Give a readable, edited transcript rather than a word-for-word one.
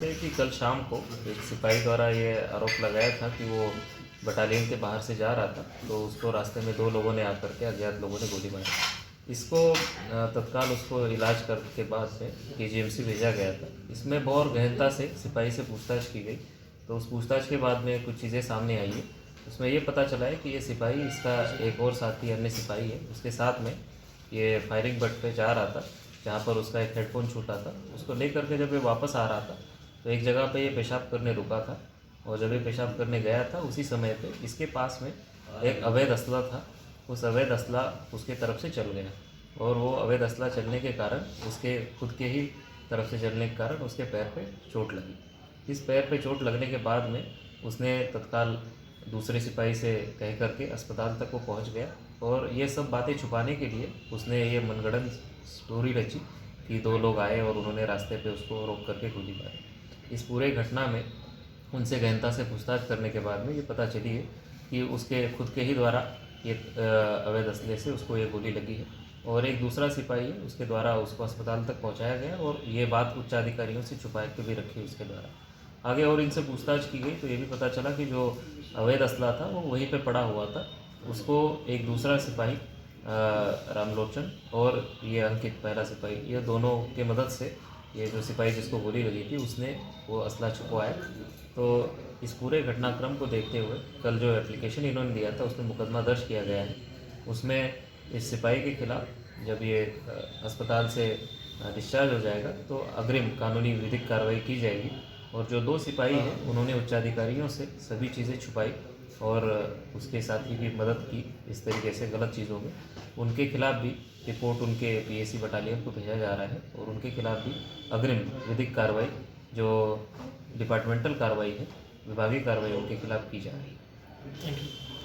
है कि कल शाम को एक सिपाही द्वारा ये आरोप लगाया था कि वो बटालियन के बाहर से जा रहा था, तो उसको रास्ते में दो लोगों ने आकर के अज्ञात लोगों ने गोली मारी। इसको तत्काल उसको इलाज करने के बाद से केजीएमसी भेजा गया था। इसमें बहुत गहनता से सिपाही से पूछताछ की गई, तो उस पूछताछ के बाद में कुछ चीज़ें सामने आई है। उसमें ये पता चला है कि ये सिपाही, इसका एक और साथी अन्य सिपाही है, उसके साथ में ये फायरिंग बट पे जा रहा था, जहाँ पर उसका एक हेडफोन छूटा था। उसको लेकर के जब ये वापस आ रहा था तो एक जगह पे ये पेशाब करने रुका था, और जब ये पेशाब करने गया था उसी समय पे इसके पास में एक अवैध असला था। उस अवैध असला उसके तरफ से चल गया, और वो अवैध असला चलने के कारण उसके खुद के ही तरफ से चलने के कारण उसके पैर पे चोट लगी। इस पैर पे चोट लगने के बाद में उसने तत्काल दूसरे सिपाही से कह करके अस्पताल तक वो पहुंच गया, और ये सब बातें छुपाने के लिए उसने ये मनगढ़ंत स्टोरी रची कि दो लोग आए और उन्होंने रास्ते पे उसको रोक करके गोली मारी। इस पूरे घटना में उनसे गहनता से पूछताछ करने के बाद में ये पता चली है कि उसके खुद के ही द्वारा ये अवैध असले से उसको ये गोली लगी है, और एक दूसरा सिपाही है उसके द्वारा उसको अस्पताल तक पहुंचाया गया, और ये बात उच्च अधिकारियों से छुपा के भी रखी उसके द्वारा। आगे और इनसे पूछताछ की गई तो ये भी पता चला कि जो अवैध असला था वो वहीं पे पड़ा हुआ था। उसको एक दूसरा सिपाही रामलोचन और ये अंकित, पहला सिपाही, ये दोनों के मदद से ये जो सिपाही जिसको गोली लगी थी उसने वो असला छुपवाया। तो इस पूरे घटनाक्रम को देखते हुए कल जो एप्लीकेशन इन्होंने दिया था उसमें मुकदमा दर्ज किया गया है। उसमें इस सिपाही के खिलाफ जब ये अस्पताल से डिस्चार्ज हो जाएगा तो अग्रिम कानूनी विधिक कार्रवाई की जाएगी। और जो दो सिपाही हैं उन्होंने उच्चाधिकारियों से सभी चीज़ें छुपाई और उसके साथी की मदद की इस तरीके से गलत चीज़ों में, उनके खिलाफ भी रिपोर्ट उनके पीएसी बटालियन को भेजा जा रहा है, और उनके खिलाफ भी अग्रिम विधिक कार्रवाई, जो डिपार्टमेंटल कार्रवाई है, विभागीय कार्रवाई उनके खिलाफ की जा रही है। Thank you.